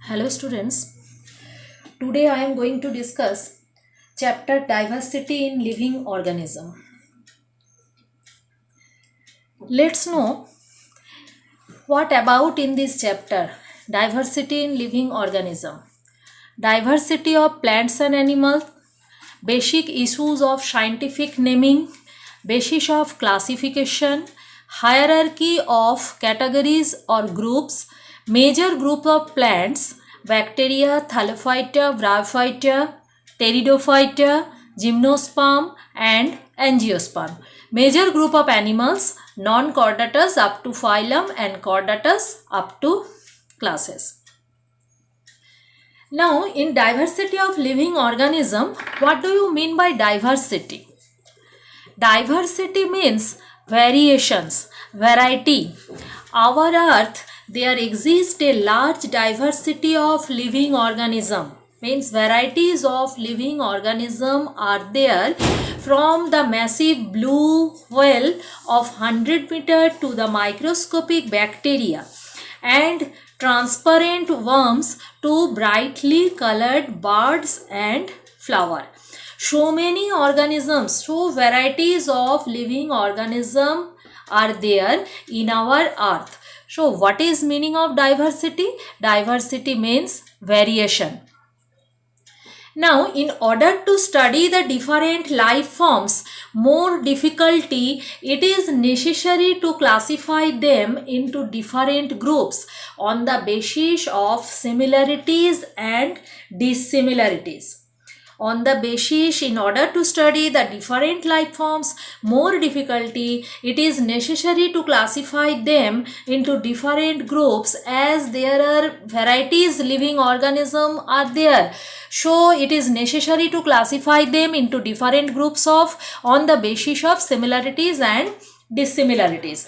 Hello students, today I am going to discuss chapter diversity in living organism. Let's know what about in this chapter diversity in living organism. Diversity of plants and animals, basic issues of scientific naming, basis of classification, hierarchy of categories or groups, major group of plants, bacteria, thallophyta, bryophyta, pteridophyta, gymnosperm and angiosperm. Major group of animals, non-chordatus up to phylum and chordatus up to classes. Now, in diversity of living organism, what do you mean by diversity? Diversity means variations, variety. Our earth, there exists a large diversity of living organism. Means varieties of living organism are there from the massive blue whale of 100 meter to the microscopic bacteria and transparent worms to brightly colored birds and flower. So many organisms, so varieties of living organism are there in our earth. So what is meaning of diversity? Diversity means variation. Now, in order to study the different life forms more difficulty, it is necessary to classify them into different groups on the basis of similarities and dissimilarities. On the basis, in order to study the different life forms more difficulty, it is necessary to classify them into different groups as there are varieties living organism are there. So it is necessary to classify them into different groups of on the basis of similarities and dissimilarities.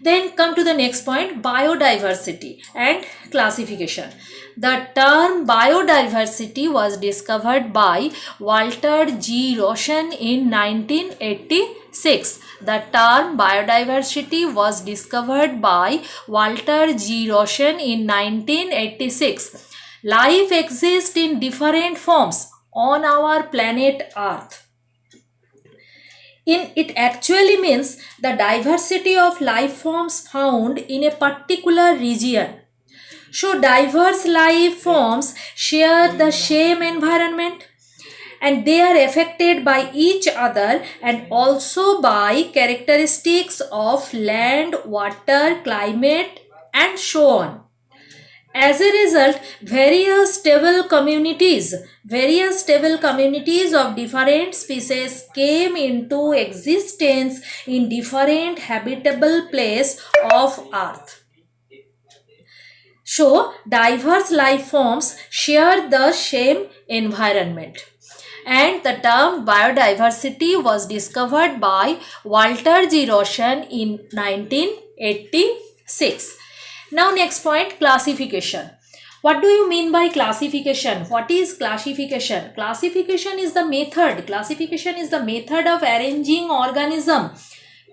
Then come to the next point, biodiversity and classification. The term biodiversity was discovered by Walter G. Roshan in 1986. The term biodiversity was discovered by Walter G. Roshan in 1986. Life exists in different forms on our planet Earth. It actually means the diversity of life forms found in a particular region. So diverse life forms share the same environment and they are affected by each other and also by characteristics of land, water, climate and so on. As a result, various stable communities of different species came into existence in different habitable place of earth. So, diverse life forms share the same environment. And the term biodiversity was discovered by Walter G. Roshan in 1986. Now, next point, classification. What do you mean by classification? What is classification? Classification is the method. Classification is the method of arranging organism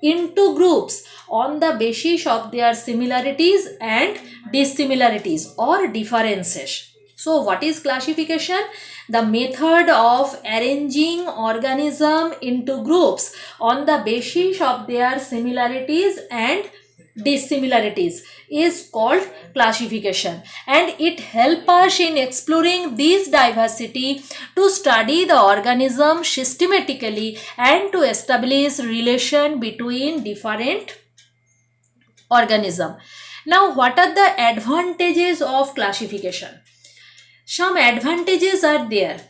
into groups on the basis of their similarities and dissimilarities or differences. So what is classification? The method of arranging organism into groups on the basis of their similarities and dissimilarities is called classification, and it helps us in exploring this diversity to study the organism systematically and to establish relation between different organism. Now, what are the advantages of classification? Some advantages are there.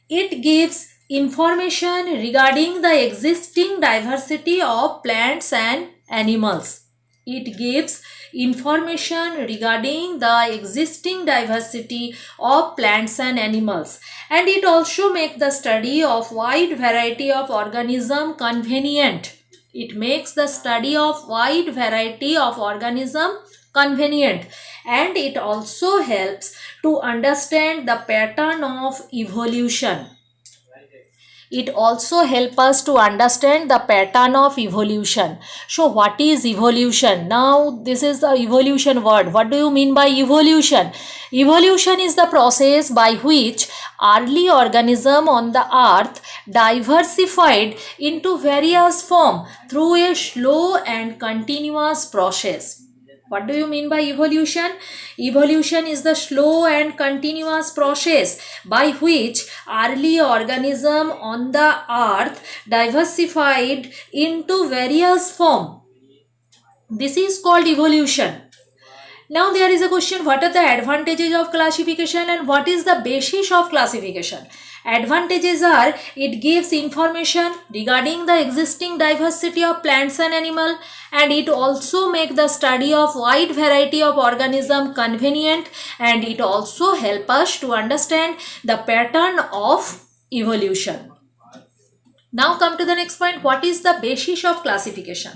It gives information regarding the existing diversity of plants and animals. It gives information regarding the existing diversity of plants and animals, and it also makes the study of wide variety of organism convenient. It makes the study of wide variety of organism convenient, and it also helps to understand the pattern of evolution. It also helps us to understand the pattern of evolution. So what is evolution? Now this is the evolution word. What do you mean by evolution? Evolution is the process by which early organism on the earth diversified into various form through a slow and continuous process. What do you mean by evolution? Evolution is the slow and continuous process by which early organism on the earth diversified into various form. This is called evolution. Now there is a question, what are the advantages of classification and what is the basis of classification? Advantages are, it gives information regarding the existing diversity of plants and animal, and it also makes the study of wide variety of organism convenient, and it also help us to understand the pattern of evolution. Now come to the next point, what is the basis of classification?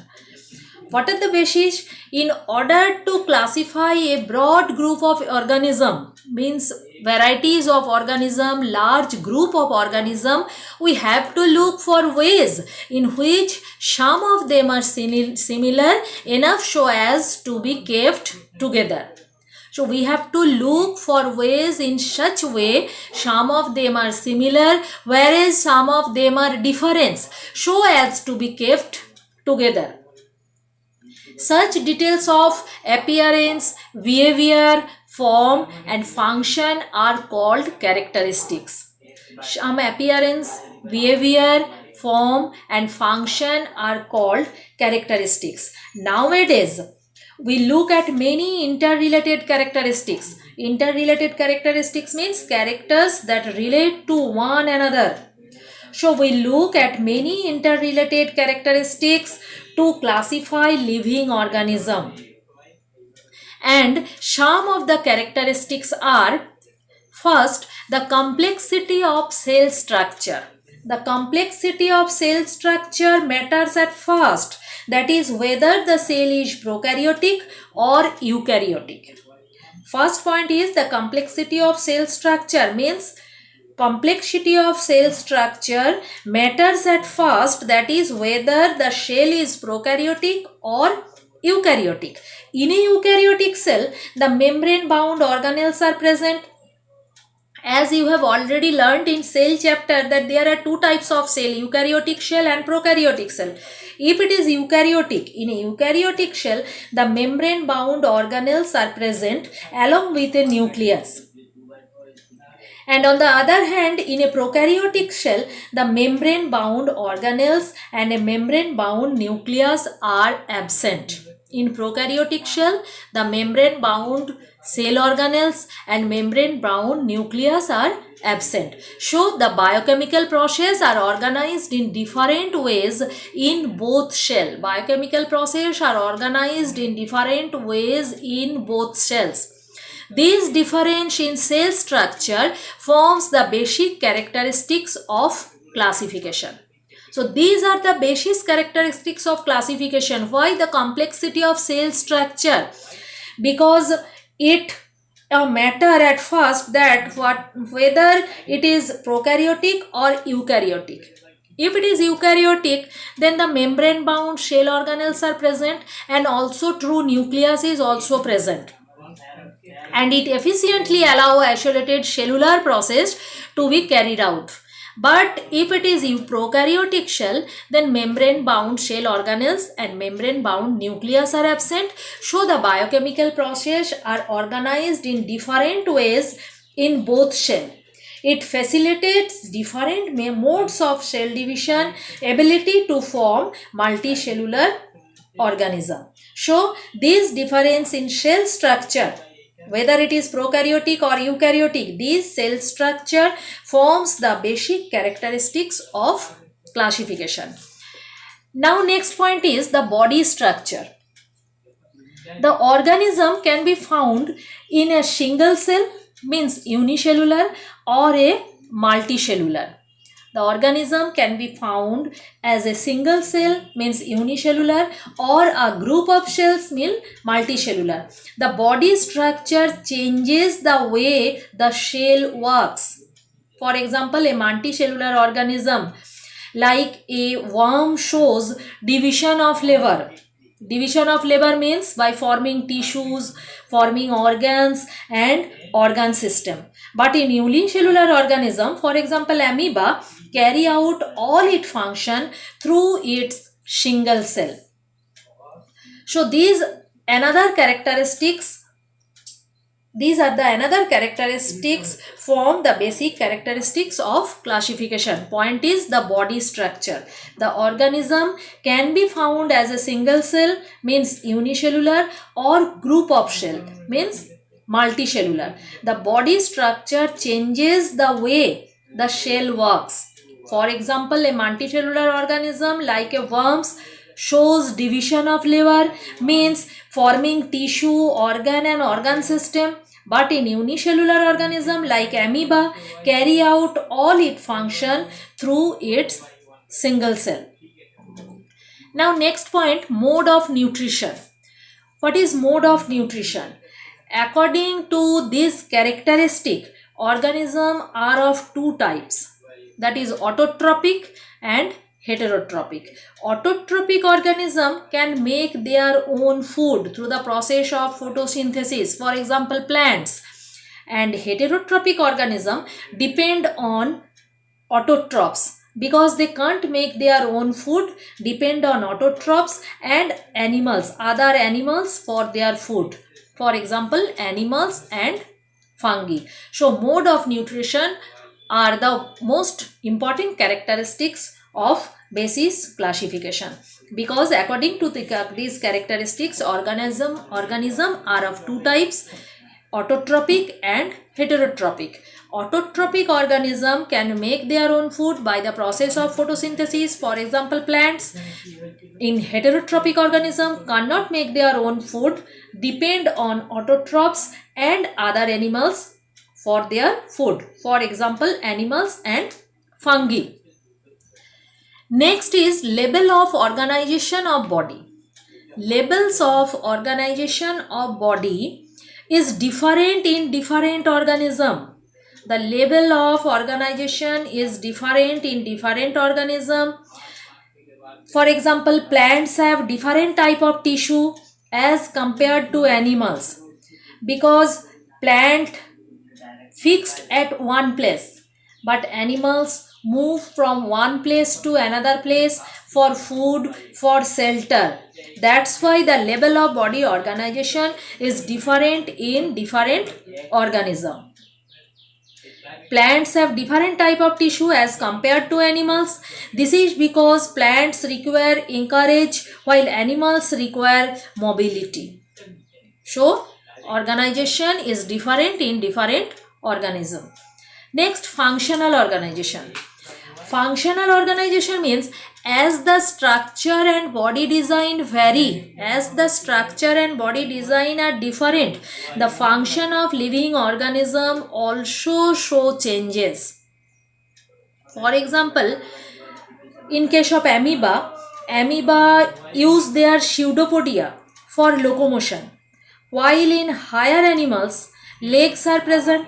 What are the basis? In order to classify a broad group of organism, means varieties of organism, large group of organism, we have to look for ways in which some of them are similar enough so as to be kept together. So we have to look for ways in such way some of them are similar whereas some of them are different so as to be kept together. Such details of appearance, behavior, form and function are called characteristics. Some appearance, behavior, form and function are called characteristics. Nowadays, we look at many interrelated characteristics. Interrelated characteristics means characters that relate to one another. So we look at many interrelated characteristics to classify living organism. And some of the characteristics are, first, the complexity of cell structure. The complexity of cell structure matters at first, that is whether the cell is prokaryotic or eukaryotic. First point is the complexity of cell structure, means complexity of cell structure matters at first, that is whether the cell is prokaryotic or eukaryotic. In a eukaryotic cell, the membrane bound organelles are present. As you have already learnt in cell chapter that there are two types of cell, eukaryotic cell and prokaryotic cell. If it is eukaryotic, in a eukaryotic cell, the membrane bound organelles are present along with a nucleus. And on the other hand, in a prokaryotic cell, the membrane bound organelles and a membrane bound nucleus are absent. In prokaryotic cell, the membrane bound cell organelles and membrane bound nucleus are absent. So the biochemical process are organized in different ways in both cell. Biochemical process are organized in different ways in both cells. This difference in cell structure forms the basic characteristics of classification. So these are the basic characteristics of classification. Why the complexity of cell structure? Because it matter at first that whether it is prokaryotic or eukaryotic. If it is eukaryotic, then the membrane bound cell organelles are present and also true nucleus is also present, and it efficiently allow isolated cellular process to be carried out. But if it is prokaryotic cell, then membrane bound cell organelles and membrane bound nucleus are absent. So the biochemical process are organized in different ways in both cell. It facilitates different modes of cell division, ability to form multicellular organism. So this difference in cell structure, whether it is prokaryotic or eukaryotic, this cell structure forms the basic characteristics of classification. Now next point is the body structure. The organism can be found in a single cell, means unicellular, or a multicellular. The organism can be found as a single cell, means unicellular, or a group of cells, means multicellular. The body structure changes the way the cell works. For example, a multicellular organism like a worm shows division of liver. Division of liver means by forming tissues, forming organs and organ system. But in unicellular organism, for example amoeba, carry out all its function through its single cell. So these are the another characteristics form the basic characteristics of classification. Point is the body structure. The organism can be found as a single cell, means unicellular, or group of cell, means multicellular. The body structure changes the way the shell works. For example, a multicellular organism like a worms shows division of liver, means forming tissue, organ and organ system. But in unicellular organism like amoeba, carry out all its function through its single cell. Now next point, mode of nutrition. What is mode of nutrition? According to this characteristic, organisms are of two types, that is autotrophic and heterotrophic. Autotrophic organism can make their own food through the process of photosynthesis, for example plants, and heterotrophic organism depend on autotrophs because they can't make their own food, depend on autotrophs and other animals for their food, for example animals and fungi. So mode of nutrition are the most important characteristics of basis classification, because according to these characteristics organism are of two types, autotrophic and heterotrophic. Autotrophic organism can make their own food by the process of photosynthesis, for example plants. In heterotrophic organism cannot make their own food, depend on autotrophs and other animals for their food, for example animals and fungi. Next is level of organization of body. Levels of organization of body is different in different organism. The level of organization is different in different organism. For example, plants have different type of tissue as compared to animals, because plant fixed at one place, but animals move from one place to another place for food, for shelter. That's why the level of body organization is different in different organism. Plants have different type of tissue as compared to animals. This is because plants require anchorage while animals require mobility. So organization is different in different organism. Next, functional organization. Functional organization means as the structure and body design vary, as the structure and body design are different, the function of living organism also show changes. For example, in case of amoeba use their pseudopodia for locomotion, while in higher animals legs are present.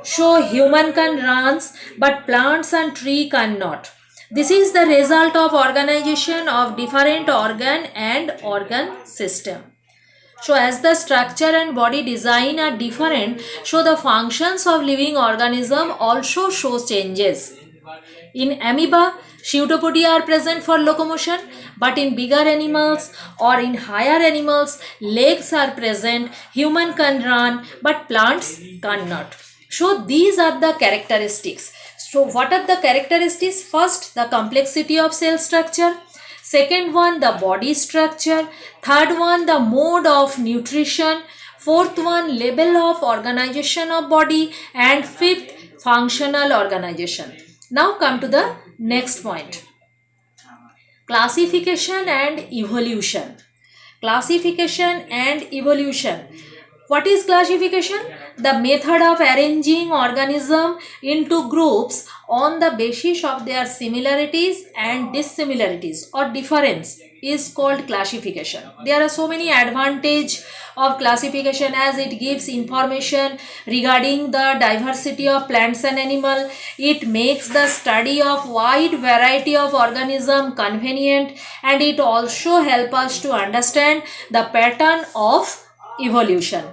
So human can run, but plants and tree cannot. This is the result of organization of different organ and organ system. So as the structure and body design are different, so the functions of living organism also show changes. In amoeba, pseudopodia are present for locomotion, but in bigger animals or in higher animals, legs are present, human can run, but plants cannot. So these are the characteristics. So what are the characteristics? First, the complexity of cell structure. Second one, the body structure. Third one, the mode of nutrition. Fourth one, level of organization of body. And fifth, functional organization. Now come to the next point. Classification and evolution. Classification and evolution. What is classification? The method of arranging organism into groups on the basis of their similarities and dissimilarities or difference is called classification. There are so many advantages of classification as it gives information regarding the diversity of plants and animal. It makes the study of wide variety of organism convenient, and it also helps us to understand the pattern of evolution.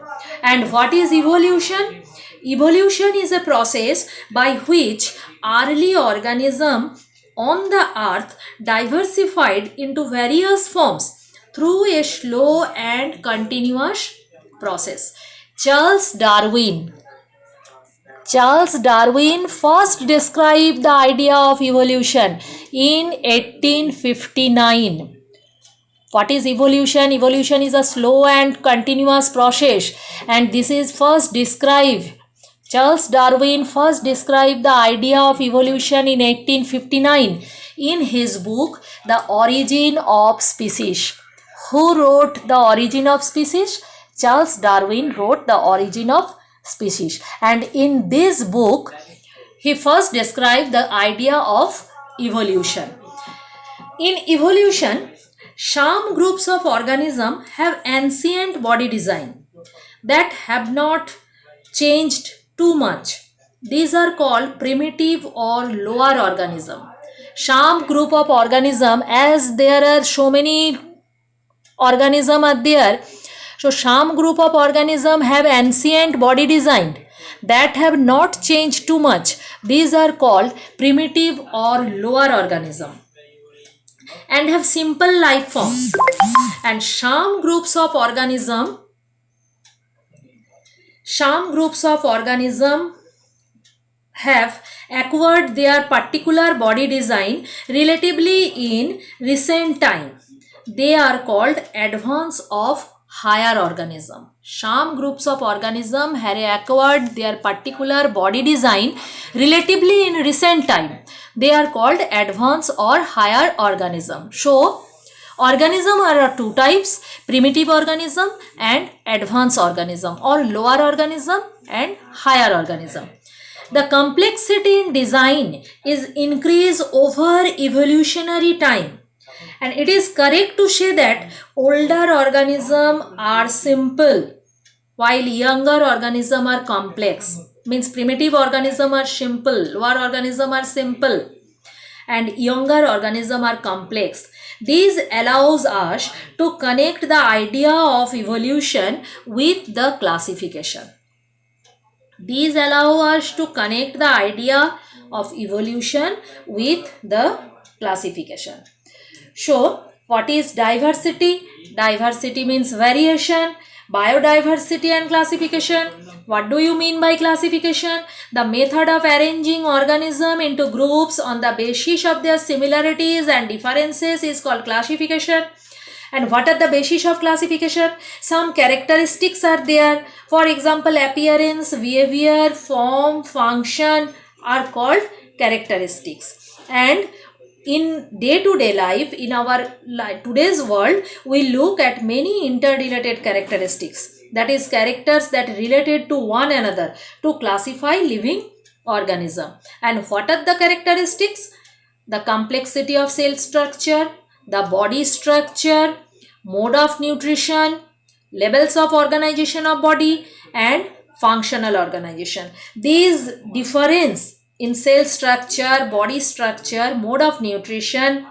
And what is evolution? Evolution is a process by which early organism on the earth diversified into various forms through a slow and continuous process. Charles Darwin first described the idea of evolution in 1859. What is evolution? Evolution is a slow and continuous process, and this is first described. Charles Darwin first described the idea of evolution in 1859 in his book The Origin of Species. Who wrote The Origin of Species? Charles Darwin wrote The Origin of Species, and in this book he first described the idea of evolution. In evolution, some groups of organisms have ancient body design that have not changed too much. These are called primitive or lower organism. Some group of organism, as there are so many organism are there, so some group of organism have ancient body design that have not changed too much. These are called primitive or lower organism and have simple life forms. And some groups of organism have acquired their particular body design relatively in recent time. They are called advance of higher organism. Some groups of organism have acquired their particular body design relatively in recent time. They are called advanced or higher organism. So, organism are two types: primitive organism and advanced organism, or lower organism and higher organism. The complexity in design is increased over evolutionary time, and it is correct to say that older organisms are simple while younger organisms are complex. Means primitive organisms are simple, lower organisms are simple, and younger organisms are complex. This allows us to connect the idea of evolution with the classification. These allow us to connect the idea of evolution with the classification. So, what is diversity? Diversity means variation. Biodiversity and classification. What do you mean by classification? The method of arranging organisms into groups on the basis of their similarities and differences is called classification. And what are the basis of classification? Some characteristics are there. For example, appearance, behavior, form, function are called characteristics. And in day-to-day life, in our today's world, we look at many interrelated characteristics. That is, characters that related to one another to classify living organism. And what are the characteristics? The complexity of cell structure, the body structure, mode of nutrition, levels of organization of body, and functional organization. These difference in cell structure, body structure, mode of nutrition,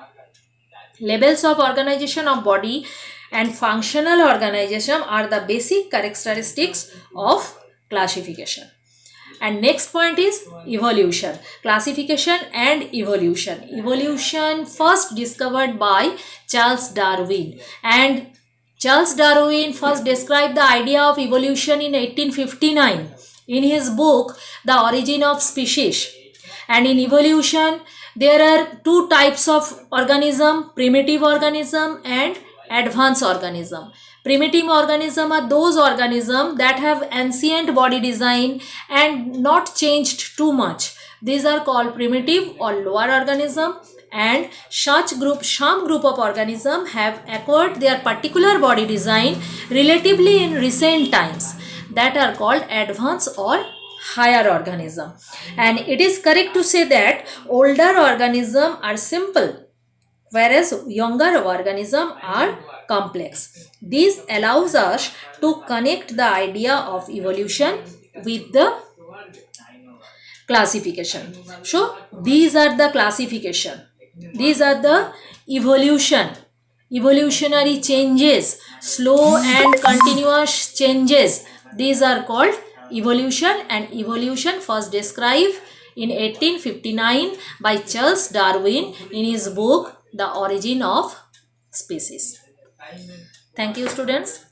levels of organization of body, and functional organization are the basic characteristics of classification. And next point is evolution. Classification and evolution. Evolution first discovered by Charles Darwin, and Charles Darwin first described the idea of evolution in 1859 in his book The Origin of Species. And in evolution, there are two types of organism: primitive organism and advanced organism. Primitive organism are those organisms that have ancient body design and not changed too much. These are called primitive or lower organism. And some group of organisms have acquired their particular body design relatively in recent times. that are called advanced or higher organism. And it is correct to say that older organisms are simple, whereas younger organisms are complex. This allows us to connect the idea of evolution with the classification. So these are the classification. These are the evolutionary changes, slow and continuous changes. These are called evolution, and evolution first described in 1859 by Charles Darwin in his book The Origin of Species. Thank you, students.